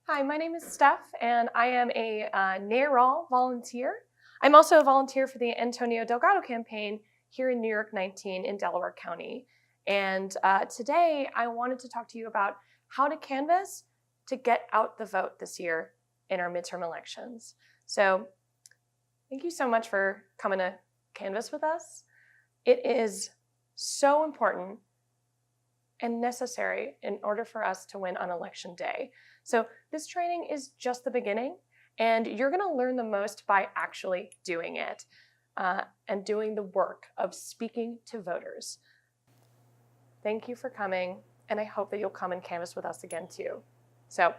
Hi, my name is Steph, and I am a NARAL volunteer. I'm also a volunteer for the Antonio Delgado campaign here in New York 19 in Delaware County. And today I wanted to talk to you about how to canvass to get out the vote this year in our midterm elections. So thank you so much for coming to canvass with us. It is so important and necessary in order for us to win on election day. So this training is just the beginning, and you're going to learn the most by actually doing it and doing the work of speaking to voters. Thank you for coming, and I hope that you'll come and canvass with us again too. So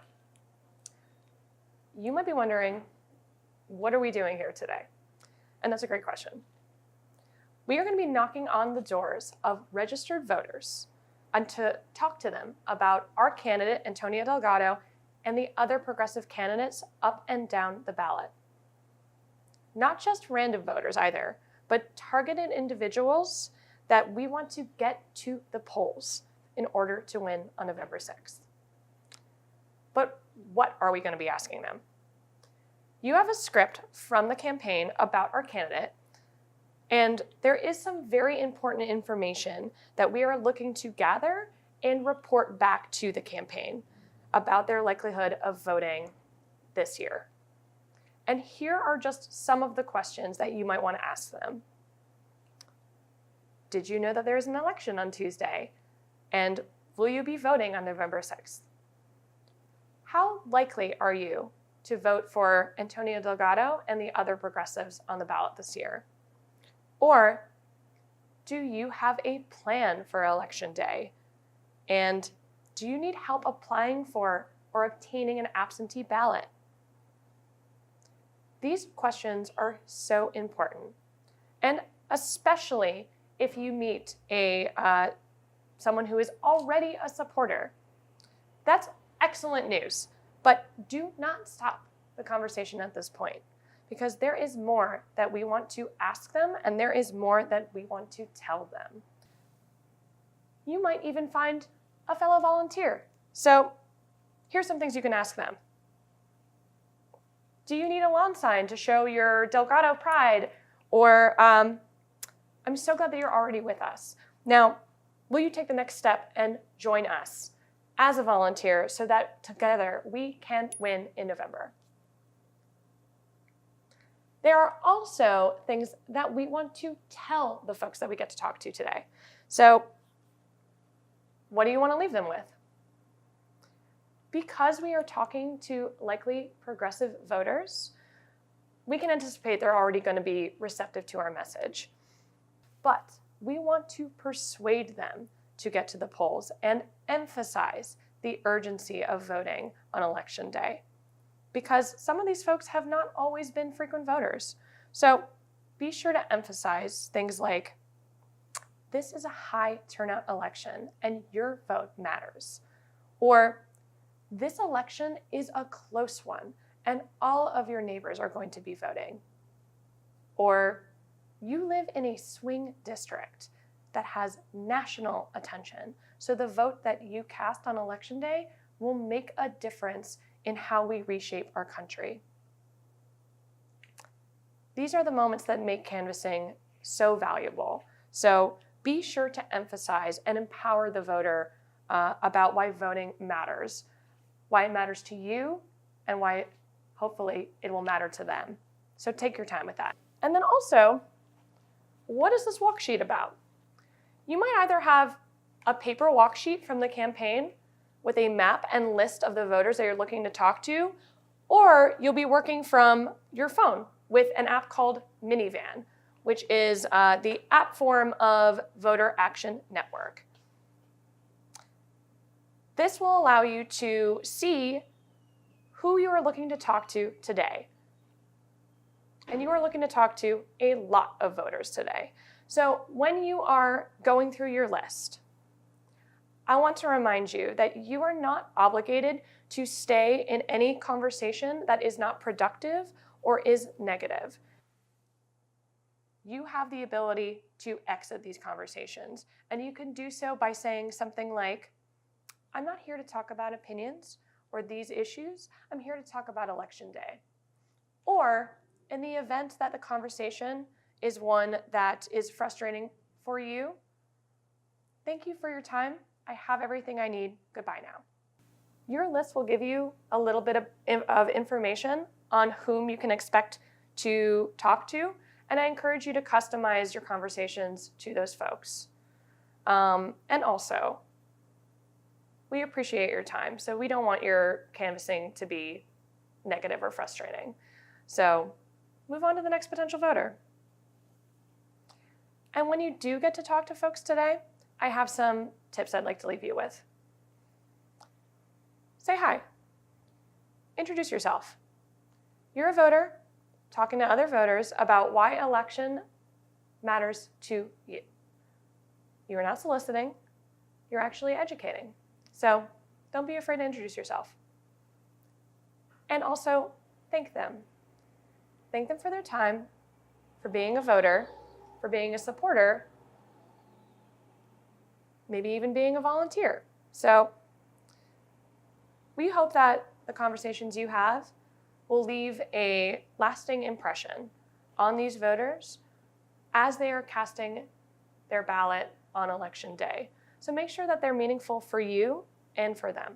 you might be wondering, what are we doing here today? And that's a great question. We are going to be knocking on the doors of registered voters and to talk to them about our candidate, Antonio Delgado, and the other progressive candidates up and down the ballot. Not just random voters either, but targeted individuals that we want to get to the polls in order to win on November 6th. But what are we going to be asking them? You have a script from the campaign about our candidate, and there is some very important information that we are looking to gather and report back to the campaign about their likelihood of voting this year. And here are just some of the questions that you might want to ask them. Did you know that there is an election on Tuesday? And will you be voting on November 6th? How likely are you to vote for Antonio Delgado and the other progressives on the ballot this year? Or do you have a plan for election day? And do you need help applying for or obtaining an absentee ballot? These questions are so important, and especially if you meet someone who is already a supporter. That's excellent news, but do not stop the conversation at this point, because there is more that we want to ask them, and there is more that we want to tell them. You might even find a fellow volunteer. So here's some things you can ask them. Do you need a lawn sign to show your Delgado pride? Or I'm so glad that you're already with us. Now, will you take the next step and join us as a volunteer so that together we can win in November? There are also things that we want to tell the folks that we get to talk to today. So what do you want to leave them with? Because we are talking to likely progressive voters, we can anticipate they're already going to be receptive to our message. But we want to persuade them to get to the polls and emphasize the urgency of voting on election day, because some of these folks have not always been frequent voters. So be sure to emphasize things like, this is a high turnout election and your vote matters. Or this election is a close one and all of your neighbors are going to be voting. Or you live in a swing district that has national attention, so the vote that you cast on election day will make a difference in how we reshape our country. These are the moments that make canvassing so valuable. So be sure to emphasize and empower the voter about why voting matters, why it matters to you, and why hopefully it will matter to them. So take your time with that. And then also, what is this walk sheet about? You might either have a paper walk sheet from the campaign with a map and list of the voters that you're looking to talk to, or you'll be working from your phone with an app called Minivan, which is the app form of Voter Action Network. This will allow you to see who you are looking to talk to today. And you are looking to talk to a lot of voters today. So when you are going through your list, I want to remind you that you are not obligated to stay in any conversation that is not productive or is negative. You have the ability to exit these conversations, and you can do so by saying something like, I'm not here to talk about opinions or these issues, I'm here to talk about Election Day. Or in the event that the conversation is one that is frustrating for you, thank you for your time. I have everything I need. Goodbye now. Your list will give you a little bit of information on whom you can expect to talk to, and I encourage you to customize your conversations to those folks. And also, we appreciate your time, so we don't want your canvassing to be negative or frustrating. So move on to the next potential voter. And when you do get to talk to folks today, I have some tips I'd like to leave you with. Say hi. Introduce yourself. You're a voter talking to other voters about why election matters to you. You're not soliciting, you're actually educating. So don't be afraid to introduce yourself. And also, thank them. Thank them for their time, for being a voter, for being a supporter, maybe even being a volunteer. So we hope that the conversations you have will leave a lasting impression on these voters as they are casting their ballot on Election Day. So make sure that they're meaningful for you and for them.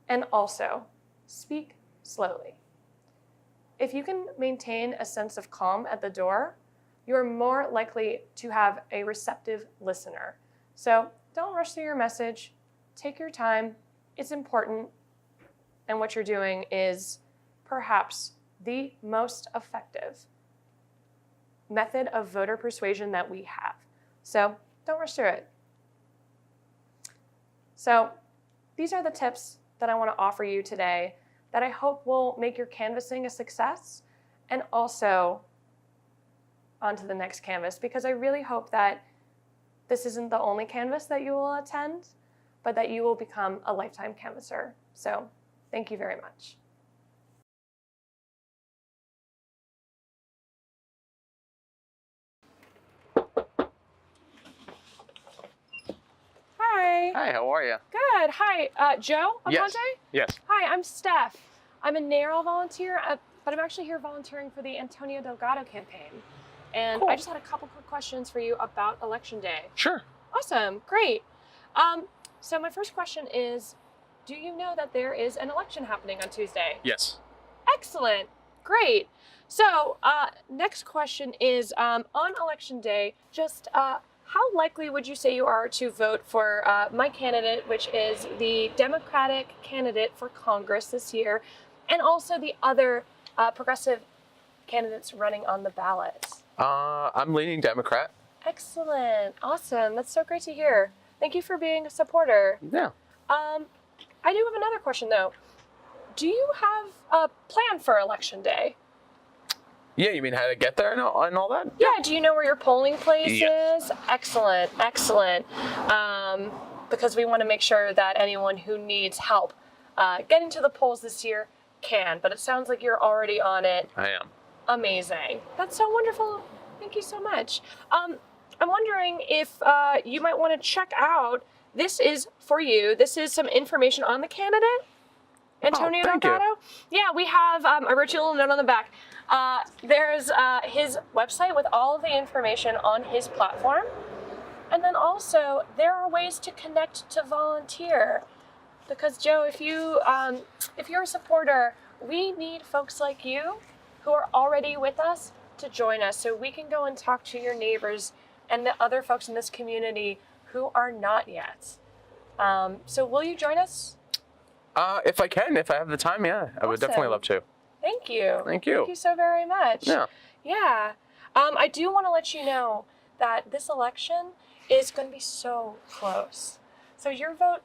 And also, speak slowly. If you can maintain a sense of calm at the door, you're more likely to have a receptive listener. So don't rush through your message. Take your time. It's important. And what you're doing is perhaps the most effective method of voter persuasion that we have. So don't rush through it. So these are the tips that I want to offer you today that I hope will make your canvassing a success, and also on to the next canvass, because I really hope that this isn't the only canvass that you will attend, but that you will become a lifetime canvasser. So thank you very much. Hi. Hi, how are you? Good. Hi, Joe Aponte? Yes. Yes. Hi, I'm Steph. I'm a NARAL volunteer, but I'm actually here volunteering for the Antonio Delgado campaign. And Cool. I just had a couple quick questions for you about Election Day. Sure. Awesome. Great. So my first question is, do you know that there is an election happening on Tuesday? Yes. Excellent. Great. So next question is, on Election Day, just how likely would you say you are to vote for my candidate, which is the Democratic candidate for Congress this year, and also the other progressive candidates running on the ballot? I'm leaning Democrat. Excellent. Awesome. That's so great to hear. Thank you for being a supporter. Yeah. I do have another question, though. Do you have a plan for Election Day? Yeah, you mean how to get there and all that? Yeah, do you know where your polling place Yes. is? Excellent, excellent. Because we want to make sure that anyone who needs help getting to the polls this year can, but it sounds like you're already on it. I am. Amazing. That's so wonderful. Thank you so much. I'm wondering if you might want to check out, this is for you. This is some information on the candidate, Antonio thank you. Delgado. Yeah, we have, I wrote you a little note on the back. There's his website with all of the information on his platform. And then also, there are ways to connect to volunteer. Because Joe, if you're a supporter, we need folks like you who are already with us to join us, so we can go and talk to your neighbors and the other folks in this community who are not yet. So will you join us? If I can, if I have the time, yeah, I would definitely love to. Thank you. Thank you. Thank you so very much. Yeah. Yeah. I do want to let you know that this election is going to be so close. So your vote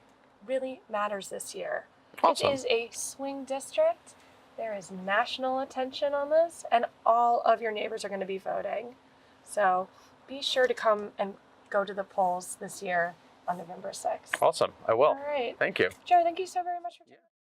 really matters this year. Awesome. It is a swing district. There is national attention on this, and all of your neighbors are going to be voting. So be sure to come and go to the polls this year on November 6th. Awesome. I will. All right. Thank you. Joe, thank you so very much for